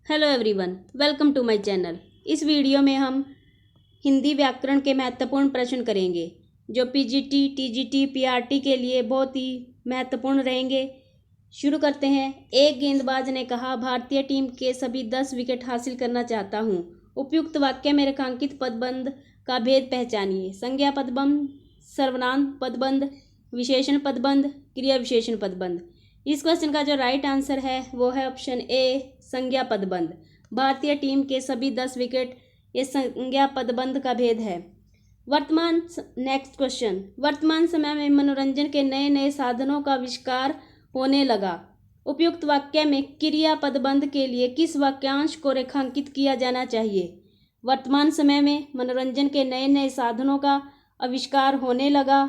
Hello everyone, welcome to my channel. इस video में हम हिंदी व्याकरण के महत्वपूर्ण प्रश्न करेंगे जो पीजीटी, टीजीटी, पीआरटी के लिए बहुत ही महत्वपूर्ण रहेंगे। शुरू करते हैं। एक गेंदबाज ने कहा, भारतीय टीम के सभी 10 विकेट हासिल करना चाहता हूँ। उपयुक्त वाक्य में रेखांकित पदबंध का भेद पहचानिए। संज्ञा पदबंध, सर्वनाम पदबंध, विशेषण पदबंध, क्रिया विशेषण पदबंध। इस क्वेश्चन का जो राइट आंसर है वो है ऑप्शन ए, संज्ञा पदबंध। भारतीय टीम के सभी 10 विकेट ये संज्ञा पदबंध का भेद है। Next question. वर्तमान समय में मनोरंजन के नए नए साधनों का आविष्कार होने लगा। उपयुक्त वाक्य में क्रिया पदबंध के लिए किस वाक्यांश को रेखांकित किया जाना चाहिए? वर्तमान समय में मनोरंजन के नए नए साधनों का आविष्कार होने लगा।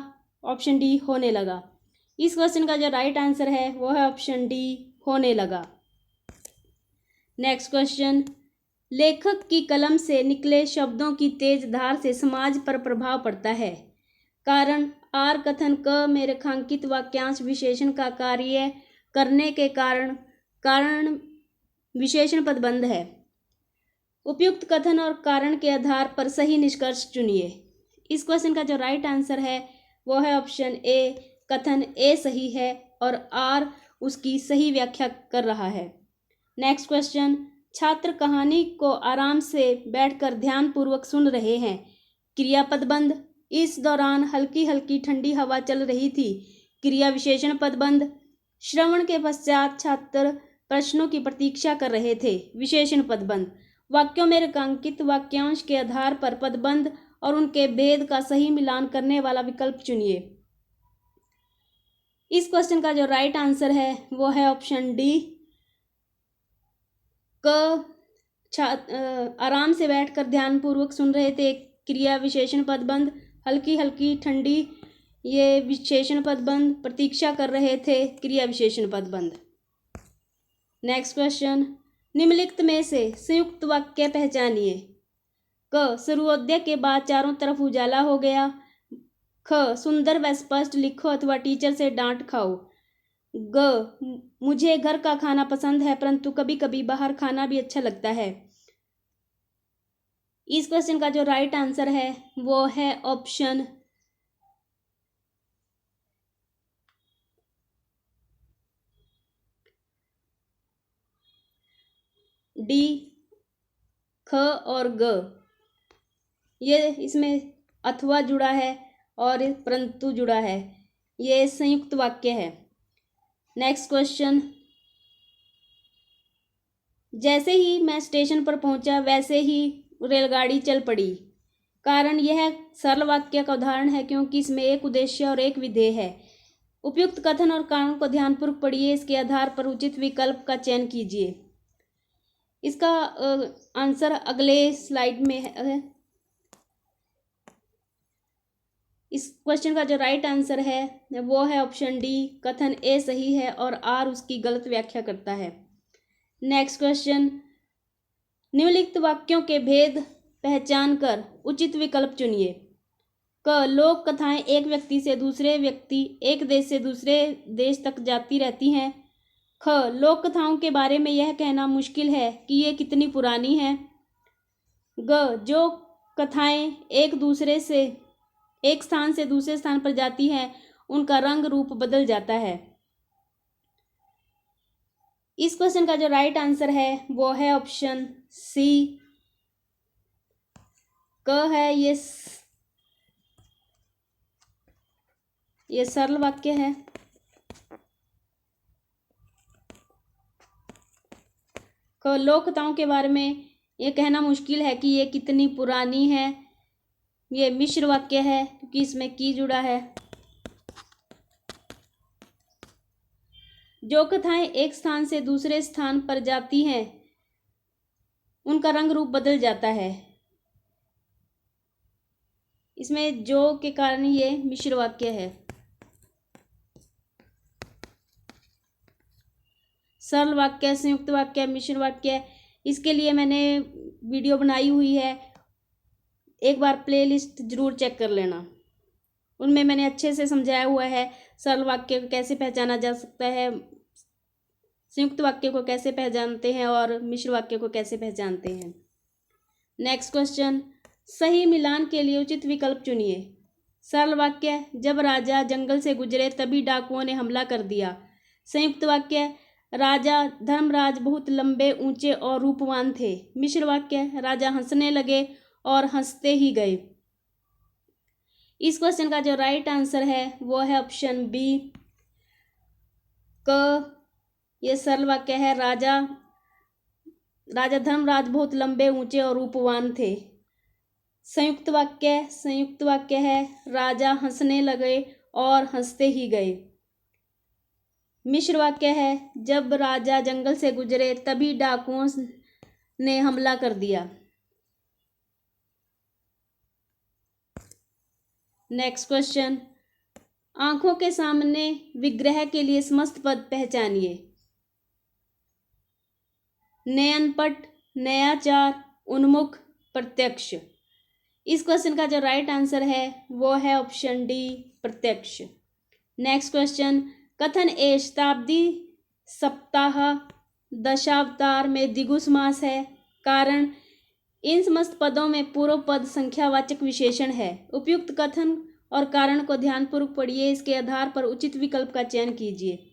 ऑप्शन डी, होने लगा। इस क्वेश्चन का जो राइट आंसर है वो है ऑप्शन डी, होने लगा। Next question. लेखक की कलम से निकले शब्दों की तेज धार से समाज पर प्रभाव पड़ता है। कारण आर कथन क में रेखांकित वाक्यांश विशेषण का कार्य करने के कारण विशेषण पदबंध है। उपयुक्त कथन और कारण के आधार पर सही निष्कर्ष चुनिए। इस क्वेश्चन का जो राइट आंसर है वो है ऑप्शन ए, कथन ए सही है और आर उसकी सही व्याख्या कर रहा है। Next question. छात्र कहानी को आराम से बैठकर ध्यानपूर्वक सुन रहे हैं। क्रिया पदबंध। इस दौरान हल्की हल्की ठंडी हवा चल रही थी। क्रिया विशेषण पदबंध। श्रवण के पश्चात छात्र प्रश्नों की प्रतीक्षा कर रहे थे। विशेषण पदबंध। वाक्यों में रेखांकित वाक्यांश के आधार पर पदबंध और उनके भेद का सही मिलान करने वाला विकल्प चुनिए। इस क्वेश्चन का जो राइट आंसर है वो है ऑप्शन डी, आराम से बैठकर ध्यानपूर्वक सुन रहे थे। क्रिया विशेषण पदबंध। हल्की हल्की ठंडी ये विशेषण पदबंध। प्रतीक्षा कर रहे थे, क्रिया विशेषण पदबंध। Next question. निम्नलिखित में से संयुक्त वाक्य पहचानिए। क, सूर्योदय के बाद चारों तरफ उजाला हो गया। ख, सुंदर व स्पष्ट लिखो अथवा टीचर से डांट खाओ। ग, मुझे घर का खाना पसंद है परंतु कभी कभी बाहर खाना भी अच्छा लगता है। इस क्वेश्चन का जो राइट आंसर है वो है ऑप्शन डी, ख और ग। ये इसमें अथवा जुड़ा है और परंतु जुड़ा है। ये संयुक्त वाक्य है। Next question. जैसे ही मैं स्टेशन पर पहुंचा वैसे ही रेलगाड़ी चल पड़ी। कारण यह सरल वाक्य का उदाहरण है क्योंकि इसमें एक उद्देश्य और एक विधेय है। उपयुक्त कथन और कारण को ध्यानपूर्वक पढ़िए। इसके आधार पर उचित विकल्प का चयन कीजिए। इसका आंसर अगले स्लाइड में है। इस क्वेश्चन का जो राइट आंसर है वो है ऑप्शन डी, कथन ए सही है और आर उसकी गलत व्याख्या करता है। Next question. निम्नलिखित वाक्यों के भेद पहचान कर उचित विकल्प चुनिए। क, लोक कथाएं एक व्यक्ति से दूसरे व्यक्ति, एक देश से दूसरे देश तक जाती रहती हैं। ख, लोक कथाओं के बारे में यह कहना मुश्किल है कि ये कितनी पुरानी है। ग, जो कथाएं एक स्थान से दूसरे स्थान पर जाती हैं उनका रंग रूप बदल जाता है। इस क्वेश्चन का जो राइट आंसर है वो है ऑप्शन सी, क है। ये सरल वाक्य है। क, लोक कथाओं के बारे में ये कहना मुश्किल है कि ये कितनी पुरानी है। ये मिश्र वाक्य है क्योंकि इसमें की जुड़ा है। जो कथाएं एक स्थान से दूसरे स्थान पर जाती हैं उनका रंग रूप बदल जाता है। इसमें जो के कारण ये मिश्र वाक्य है। सरल वाक्य, संयुक्त वाक्य, मिश्र वाक्य, इसके लिए मैंने वीडियो बनाई हुई है। एक बार प्लेलिस्ट जरूर चेक कर लेना। उनमें मैंने अच्छे से समझाया हुआ है सरल वाक्य को कैसे पहचाना जा सकता है, संयुक्त वाक्य को कैसे पहचानते हैं और मिश्र वाक्य को कैसे पहचानते हैं। नेक्स्ट क्वेश्चन, सही मिलान के लिए उचित विकल्प चुनिए। सरल वाक्य, जब राजा जंगल से गुजरे तभी डाकुओं ने हमला कर दिया। संयुक्त वाक्य, राजा धर्मराज बहुत लंबे, ऊंचे और रूपवान थे। मिश्र वाक्य, राजा हंसने लगे और हंसते ही गए। इस क्वेश्चन का जो राइट आंसर है वो है ऑप्शन बी क। ये सरल वाक्य है, राजा धर्मराज बहुत लंबे, ऊंचे और रूपवान थे। संयुक्त वाक्य है, राजा हंसने लगे और हंसते ही गए। मिश्र वाक्य है, जब राजा जंगल से गुजरे तभी डाकुओं ने हमला कर दिया। नेक्स्ट क्वेश्चन, आंखों के सामने विग्रह के लिए समस्त पद पहचानिए। नयनपट, नयाचार, उन्मुख, प्रत्यक्ष। इस क्वेश्चन का जो राइट आंसर है वो है ऑप्शन डी, प्रत्यक्ष। नेक्स्ट क्वेश्चन, कथन ए शताब्दी, सप्ताह, दशावतार में द्विगु समास है। कारण, इन समस्त पदों में पूर्व पद संख्यावाचक विशेषण है। उपयुक्त कथन और कारण को ध्यानपूर्वक पढ़िए, इसके आधार पर उचित विकल्प का चयन कीजिए।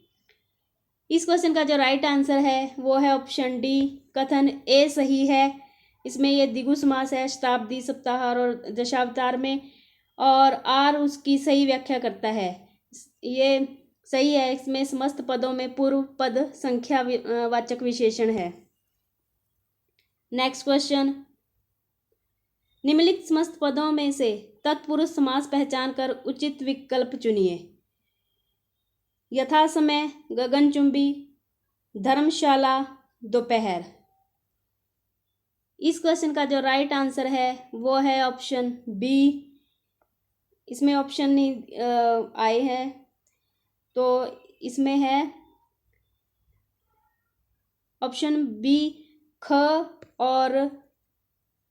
इस क्वेश्चन का जो राइट आंसर है वो है ऑप्शन डी, कथन ए सही है। इसमें ये द्विगु समास है शताब्दी, सप्ताह और दशावतार में, और आर उसकी सही व्याख्या करता है। ये सही है, इसमें समस्त पदों में पूर्व पद संख्यावाचक विशेषण है। नेक्स्ट क्वेश्चन, निम्नलिखित समस्त पदों में से तत्पुरुष समास पहचान कर उचित विकल्प चुनिए। यथा समय, गगनचुंबी, धर्मशाला, दोपहर। इस क्वेश्चन का जो राइट आंसर है वो है ऑप्शन बी। इसमें ऑप्शन नहीं आए हैं, तो इसमें है ऑप्शन बी, ख और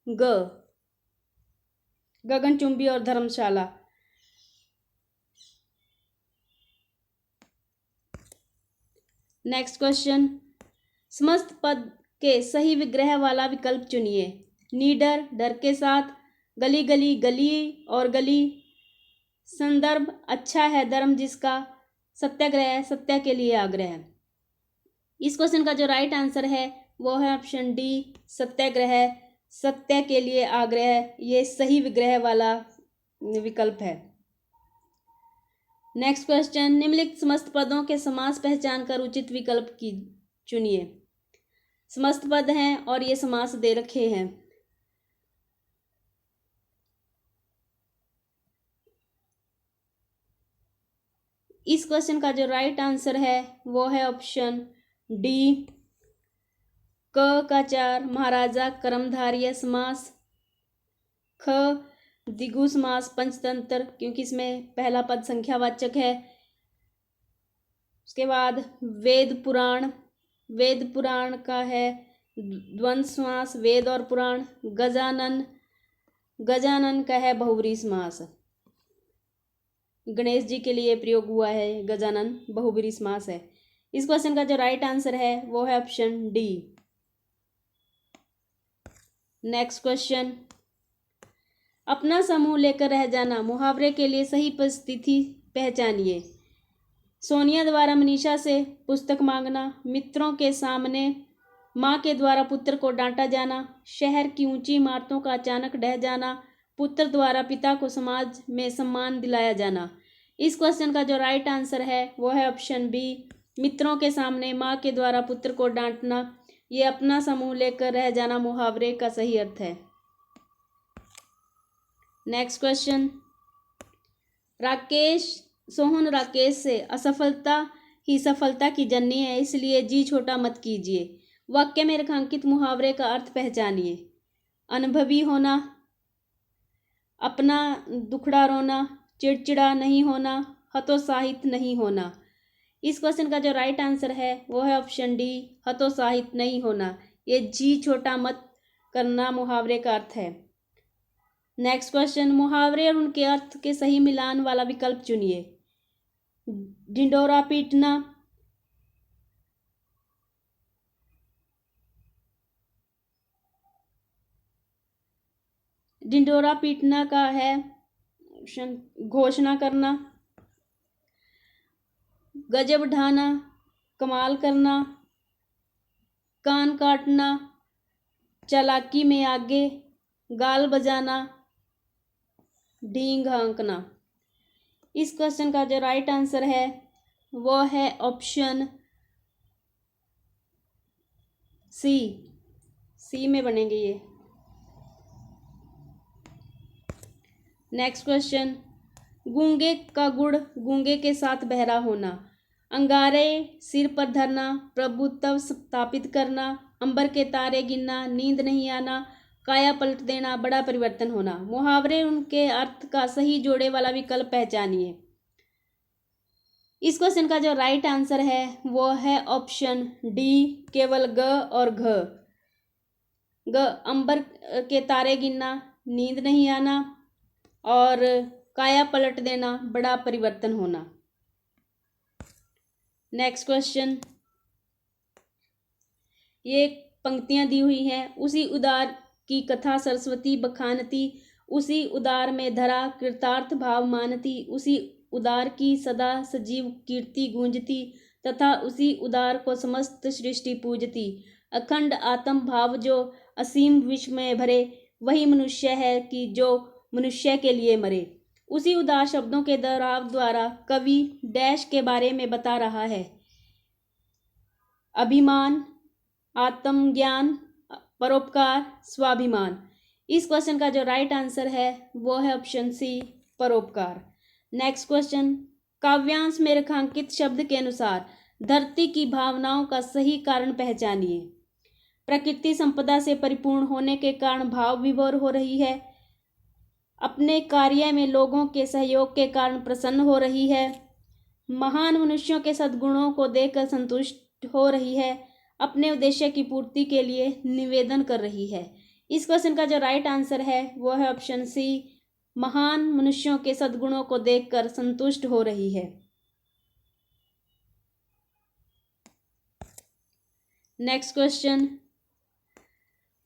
ग, गगनचुंबी और धर्मशाला। नेक्स्ट क्वेश्चन, समस्त पद के सही विग्रह वाला विकल्प चुनिए। निडर, डर के साथ, गली गली, गली और गली। संदर्भ, अच्छा है धर्म जिसका। सत्याग्रह, सत्य के लिए आग्रह। इस क्वेश्चन का जो राइट आंसर है वो है ऑप्शन डी, सत्याग्रह, सत्य के लिए आग्रह। ये सही विग्रह वाला विकल्प है। नेक्स्ट क्वेश्चन, निम्नलिखित समस्त पदों के समास पहचान कर उचित विकल्प की चुनिए। समस्त पद हैं और ये समास दे रखे हैं। इस क्वेश्चन का जो राइट आंसर है वो है ऑप्शन डी, क का 4 महाराजा कर्मधारय समास। ख द्विगु समास पंचतंत्र, क्योंकि इसमें पहला पद संख्यावाचक है। उसके बाद वेद पुराण, वेद पुराण का है द्वंद्व समास, वेद और पुराण। गजानन, गजानन का है बहुव्रीहि समास। गणेश जी के लिए प्रयोग हुआ है गजानन, बहुव्रीहि समास है। इस क्वेश्चन का जो राइट आंसर है वो है ऑप्शन डी। नेक्स्ट क्वेश्चन, अपना समूह लेकर रह जाना मुहावरे के लिए सही परिस्थिति पहचानिए। सोनिया द्वारा मनीषा से पुस्तक मांगना, मित्रों के सामने माँ के द्वारा पुत्र को डांटा जाना, शहर की ऊंची इमारतों का अचानक ढह जाना, पुत्र द्वारा पिता को समाज में सम्मान दिलाया जाना। इस क्वेश्चन का जो राइट आंसर है वो है ऑप्शन बी, मित्रों के सामने माँ के द्वारा पुत्र को डांटना। ये अपना समूह लेकर रह जाना मुहावरे का सही अर्थ है। नेक्स्ट क्वेश्चन, सोहन राकेश से असफलता ही सफलता की जननी है, इसलिए जी छोटा मत कीजिए। वाक्य में रेखांकित मुहावरे का अर्थ पहचानिए। अनुभवी होना, अपना दुखड़ा रोना, चिड़चिड़ा नहीं होना, हतोत्साहित नहीं होना। इस क्वेश्चन का जो राइट आंसर है वो है ऑप्शन डी, हतोत्साहित नहीं होना। ये जी छोटा मत करना मुहावरे का अर्थ है। नेक्स्ट क्वेश्चन, मुहावरे और उनके अर्थ के सही मिलान वाला विकल्प चुनिए। ढिंडोरा पीटना, ढिंढोरा पीटना का है ऑप्शन घोषणा करना, गजब ढाना, कमाल करना, कान काटना, चालाकी में आगे, गाल बजाना, ढींग हाँकना। इस क्वेश्चन का जो राइट आंसर है वो है ऑप्शन सी में बनेंगे ये। नेक्स्ट क्वेश्चन, गूंगे का गुड़ गूंगे के साथ बहरा होना, अंगारे सिर पर धरना, प्रभुत्व स्थापित करना, अंबर के तारे गिनना, नींद नहीं आना, काया पलट देना, बड़ा परिवर्तन होना। मुहावरे उनके अर्थ का सही जोड़े वाला विकल्प पहचानिए। इस क्वेश्चन का जो राइट आंसर है वो है ऑप्शन डी, केवल ग और घ। ग अंबर के तारे गिनना, नींद नहीं आना और काया पलट देना, बड़ा परिवर्तन होना। नेक्स्ट क्वेश्चन, ये पंक्तियां दी हुई हैं। उसी उदार की कथा सरस्वती बखानती, उसी उदार में धरा कृतार्थ भाव मानती, उसी उदार की सदा सजीव कीर्ति गूंजती, तथा उसी उदार को समस्त सृष्टि पूजती। अखंड आत्म भाव जो असीम विश्व में भरे, वही मनुष्य है कि जो मनुष्य के लिए मरे। उसी उदार शब्दों के दोहराव द्वारा कवि डैश के बारे में बता रहा है, अभिमान, आत्मज्ञान, परोपकार, स्वाभिमान। इस क्वेश्चन का जो राइट आंसर है वो है ऑप्शन सी, परोपकार। नेक्स्ट क्वेश्चन, काव्यांश में रेखांकित शब्द के अनुसार धरती की भावनाओं का सही कारण पहचानिए। प्रकृति संपदा से परिपूर्ण होने के कारण भाव विभोर हो रही है, अपने कार्य में लोगों के सहयोग के कारण प्रसन्न हो रही है, महान मनुष्यों के सद्गुणों को देखकर संतुष्ट हो रही है, अपने उद्देश्य की पूर्ति के लिए निवेदन कर रही है। इस क्वेश्चन का जो राइट आंसर है वो है ऑप्शन सी, महान मनुष्यों के सद्गुणों को देखकर संतुष्ट हो रही है। नेक्स्ट क्वेश्चन,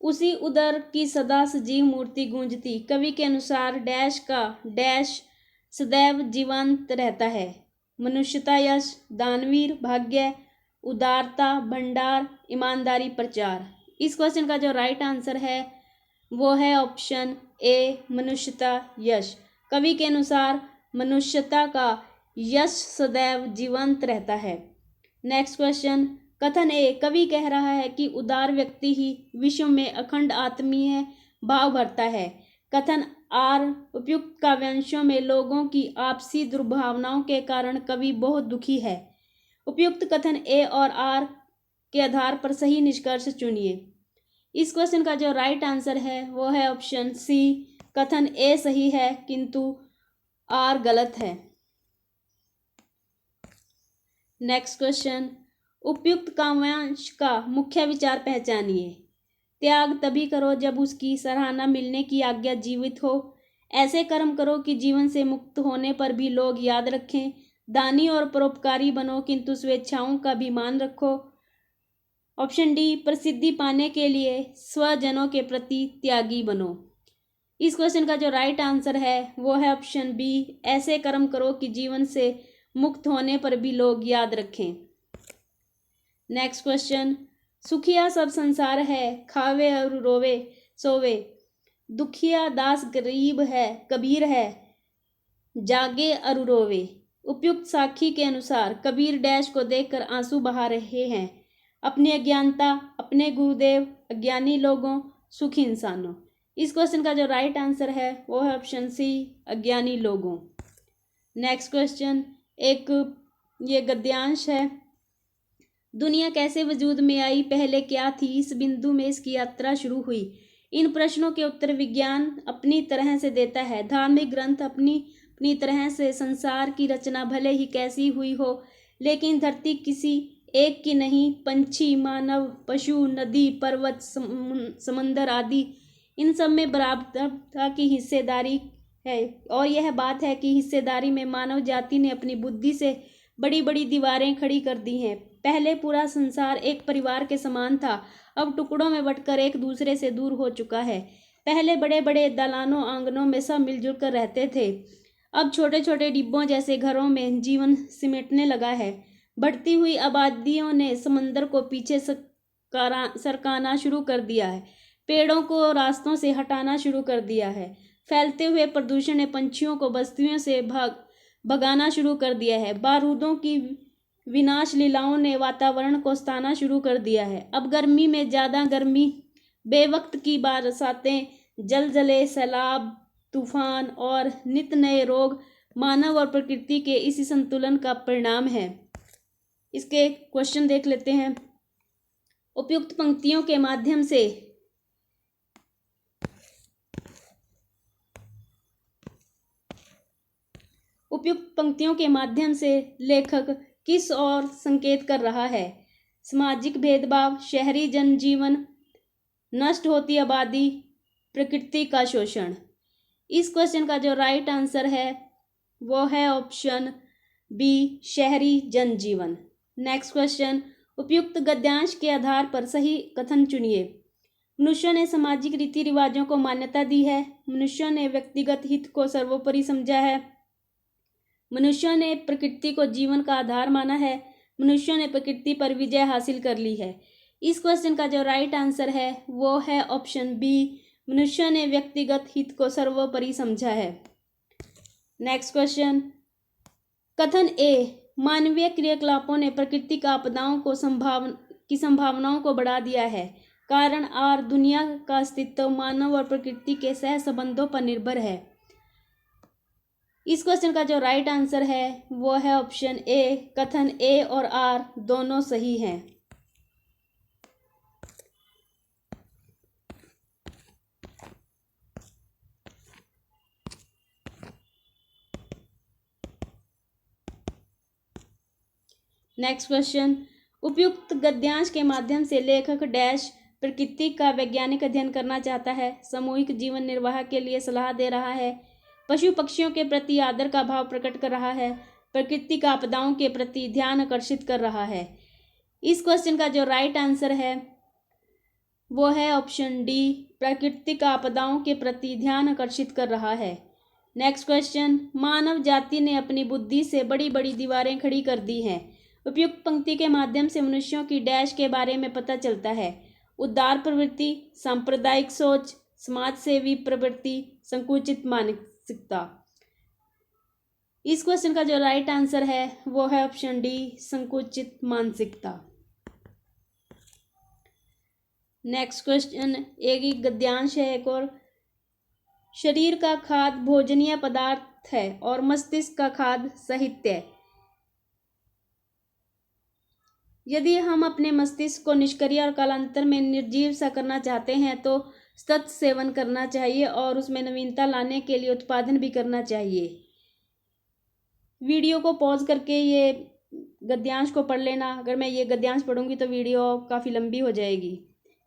उसी उदर की सदा सजीव मूर्ति गूंजती, कवि के अनुसार डैश का डैश सदैव जीवंत रहता है, मनुष्यता, यश, दानवीर, भाग्य, उदारता, भंडार, ईमानदारी, प्रचार। इस क्वेश्चन का जो राइट आंसर है वो है ऑप्शन ए, मनुष्यता, यश। कवि के अनुसार मनुष्यता का यश सदैव जीवंत रहता है। नेक्स्ट क्वेश्चन, कथन ए, कवि कह रहा है कि उदार व्यक्ति ही विश्व में अखंड आत्मीय भाव भरता है। कथन आर, उपयुक्त काव्यांशों में लोगों की आपसी दुर्भावनाओं के कारण कवि बहुत दुखी है। उपयुक्त कथन ए और आर के आधार पर सही निष्कर्ष चुनिए। इस क्वेश्चन का जो राइट आंसर है वो है ऑप्शन सी, कथन ए सही है किंतु आर गलत है। नेक्स्ट क्वेश्चन, उपयुक्त काव्यांश का मुख्य विचार पहचानिए। त्याग तभी करो जब उसकी सराहना मिलने की आज्ञा जीवित हो, ऐसे कर्म करो कि जीवन से मुक्त होने पर भी लोग याद रखें, दानी और परोपकारी बनो किंतु स्वेच्छाओं का भी मान रखो। ऑप्शन डी, प्रसिद्धि पाने के लिए स्वजनों के प्रति त्यागी बनो। इस क्वेश्चन का जो राइट आंसर है वो है ऑप्शन बी, ऐसे कर्म करो कि जीवन से मुक्त होने पर भी लोग याद रखें। नेक्स्ट क्वेश्चन, सुखिया सब संसार है, खावे और रोवे सोवे, दुखिया दास गरीब है, कबीर है, जागे और रोवे। उपयुक्त साखी के अनुसार कबीर डैश को देखकर आंसू बहा रहे हैं, अपनी अज्ञानता, अपने गुरुदेव, अज्ञानी लोगों, सुखी इंसानों। इस क्वेश्चन का जो राइट आंसर है वो है ऑप्शन सी, अज्ञानी लोगों। नेक्स्ट क्वेश्चन, एक ये गद्यांश है। दुनिया कैसे वजूद में आई, पहले क्या थी, इस बिंदु में इसकी यात्रा शुरू हुई। इन प्रश्नों के उत्तर विज्ञान अपनी तरह से देता है। धार्मिक ग्रंथ अपनी तरह से संसार की रचना भले ही कैसी हुई हो, लेकिन धरती किसी एक की नहीं, पंछी, मानव, पशु, नदी, पर्वत, समंदर आदि इन सब में बराबरता की हिस्सेदारी है। और यह बात है कि हिस्सेदारी में मानव जाति ने अपनी बुद्धि से बड़ी बड़ी दीवारें खड़ी कर दी हैं। पहले पूरा संसार एक परिवार के समान था, अब टुकड़ों में बंटकर एक दूसरे से दूर हो चुका है। पहले बड़े बड़े दालानों आंगनों में सब मिलजुल कर रहते थे। अब छोटे छोटे डिब्बों जैसे घरों में जीवन सिमटने लगा है। बढ़ती हुई आबादियों ने समंदर को पीछे सरकाना शुरू कर दिया है। पेड़ों को रास्तों से हटाना शुरू कर दिया है। फैलते हुए प्रदूषण ने पंछियों को बस्तियों से भगाना शुरू कर दिया है। बारूदों की विनाश लीलाओं ने वातावरण को सताना शुरू कर दिया है। अब गर्मी में ज़्यादा गर्मी, बेवक्त की बरसातें, जलजले, सैलाब, तूफान और नित नए रोग मानव और प्रकृति के इसी संतुलन का परिणाम है। इसके क्वेश्चन देख लेते हैं। उपयुक्त पंक्तियों के माध्यम से लेखक किस ओर संकेत कर रहा है? सामाजिक भेदभाव, शहरी जनजीवन, नष्ट होती आबादी, प्रकृति का शोषण। इस क्वेश्चन का जो राइट आंसर है वो है ऑप्शन बी, शहरी जनजीवन। नेक्स्ट क्वेश्चन, उपयुक्त गद्यांश के आधार पर सही कथन चुनिए। मनुष्यों ने सामाजिक रीति रिवाजों को मान्यता दी है। मनुष्यों ने व्यक्तिगत हित को सर्वोपरि समझा है। मनुष्यों ने प्रकृति को जीवन का आधार माना है। मनुष्यों ने प्रकृति पर विजय हासिल कर ली है। इस क्वेश्चन का जो राइट आंसर है वो है ऑप्शन बी, मनुष्यों ने व्यक्तिगत हित को सर्वोपरि समझा है। नेक्स्ट क्वेश्चन, कथन ए, मानवीय क्रियाकलापों ने प्रकृति का आपदाओं को संभावनाओं को बढ़ा दिया है। कारण आर, दुनिया का अस्तित्व मानव और प्रकृति के सह संबंधों पर निर्भर है। इस क्वेश्चन का जो राइट आंसर है वो है ऑप्शन ए, कथन ए और आर दोनों सही हैं। नेक्स्ट क्वेश्चन, उपयुक्त गद्यांश के माध्यम से लेखक डैश प्रकृति का वैज्ञानिक अध्ययन करना चाहता है। सामूहिक जीवन निर्वाह के लिए सलाह दे रहा है। पशु पक्षियों के प्रति आदर का भाव प्रकट कर रहा है। प्रकृति का आपदाओं के प्रति ध्यान आकर्षित कर रहा है। इस क्वेश्चन का जो राइट आंसर है वो है ऑप्शन डी, प्राकृतिक आपदाओं के प्रति ध्यान आकर्षित कर रहा है। नेक्स्ट क्वेश्चन, मानव जाति ने अपनी बुद्धि से बड़ी बड़ी दीवारें खड़ी कर दी हैं। उपयुक्त पंक्ति के माध्यम से मनुष्यों की डैश के बारे में पता चलता है। उदार प्रवृत्ति, सांप्रदायिक सोच, समाज सेवी प्रवृत्ति, संकुचित मानसिकता। इस क्वेश्चन का जो राइट आंसर है वो है ऑप्शन डी, संकुचित मानसिकता। नेक्स्ट क्वेश्चन, एक गद्यांश है एक और। शरीर का खाद भोजनीय पदार्थ है और मस्तिष्क का खाद साहित्य। यदि हम अपने मस्तिष्क को निष्क्रिय और कालांतर में निर्जीव सा करना चाहते हैं तो सतत सेवन करना चाहिए और उसमें नवीनता लाने के लिए उत्पादन भी करना चाहिए। वीडियो को पॉज करके ये गद्यांश को पढ़ लेना। अगर मैं ये गद्यांश पढ़ूंगी तो वीडियो काफ़ी लंबी हो जाएगी।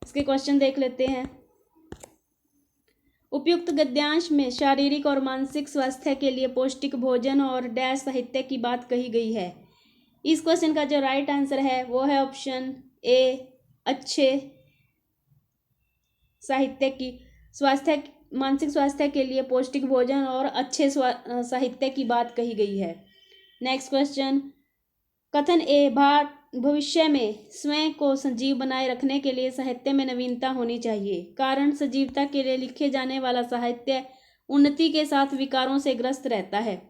इसके क्वेश्चन देख लेते हैं। उपयुक्त गद्यांश में शारीरिक और मानसिक स्वास्थ्य के लिए पौष्टिक भोजन और डैश साहित्य की बात कही गई है। इस क्वेश्चन का जो राइट आंसर है वो है ऑप्शन ए, अच्छे साहित्य की मानसिक स्वास्थ्य के लिए पौष्टिक भोजन और अच्छे साहित्य की बात कही गई है। नेक्स्ट क्वेश्चन, कथन ए, भविष्य में स्वयं को सजीव बनाए रखने के लिए साहित्य में नवीनता होनी चाहिए। कारण सजीवता के लिए लिखे जाने वाला साहित्य उन्नति के साथ विकारों से ग्रस्त रहता है।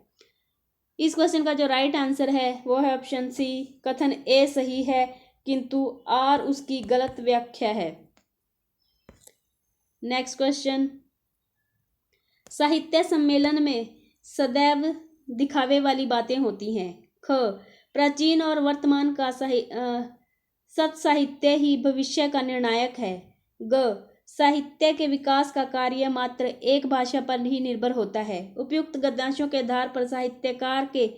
इस क्वेश्चन का जो राइट आंसर है वो है ऑप्शन सी, कथन ए सही है किंतु आर उसकी गलत व्याख्या है। नेक्स्ट क्वेश्चन, साहित्य सम्मेलन में सदैव दिखावे वाली बातें होती हैं। ख, प्राचीन और वर्तमान का सत साहित्य ही भविष्य का निर्णायक है। ग, साहित्य के विकास का कार्य मात्र एक भाषा पर ही निर्भर होता है। उपयुक्त गद्यांशों के आधार पर साहित्यकार के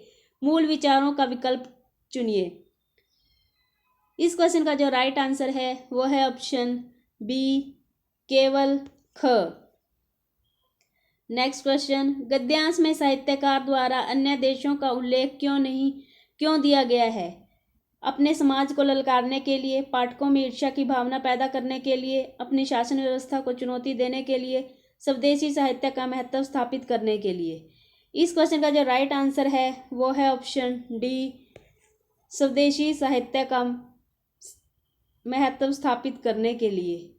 मूल विचारों का विकल्प चुनिए। इस क्वेश्चन का जो राइट आंसर है वो है ऑप्शन बी, केवल ख। नेक्स्ट क्वेश्चन, गद्यांश में साहित्यकार द्वारा अन्य देशों का उल्लेख क्यों दिया गया है? अपने समाज को ललकारने के लिए, पाठकों में ईर्ष्या की भावना पैदा करने के लिए, अपनी शासन व्यवस्था को चुनौती देने के लिए, स्वदेशी साहित्य का महत्व स्थापित करने के लिए। इस क्वेश्चन का जो राइट आंसर है वो है ऑप्शन डी, स्वदेशी साहित्य का महत्व स्थापित करने के लिए।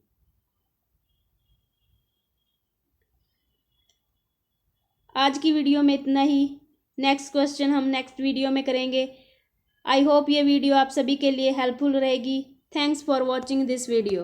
आज की वीडियो में इतना ही। नेक्स्ट क्वेश्चन हम नेक्स्ट वीडियो में करेंगे। आई होप ये वीडियो आप सभी के लिए हेल्पफुल रहेगी। Thanks for watching this video.